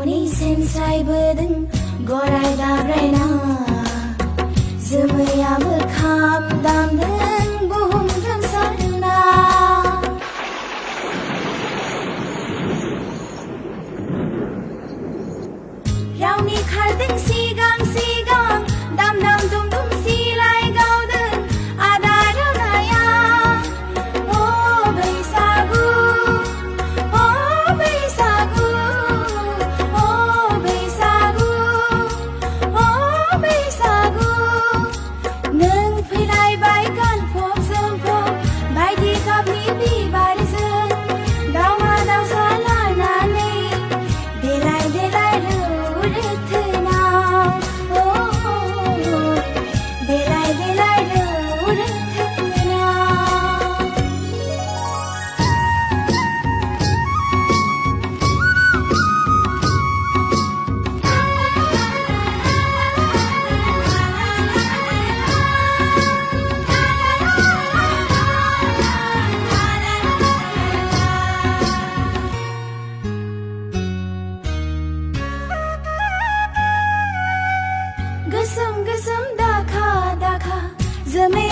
रावनि सेनस्रायबोदों गराय दाब्रायना जोमैयाबो खाम दामदों बुहुम गोमसारदोंना रावनि खारदों सिगां सिगां दाम दाम दुम दुम सिलाय गावदों आदा रावनाया अ बैसागु अ बैसागु अ बैसागु अ बैसागु नों फैलायबाय गानफब जोमफब बायदि गाबनि बिबारजों दावमा दावसा लानानै देलाय देलाय गोसोम गोसोम दाखा दाखा जोमै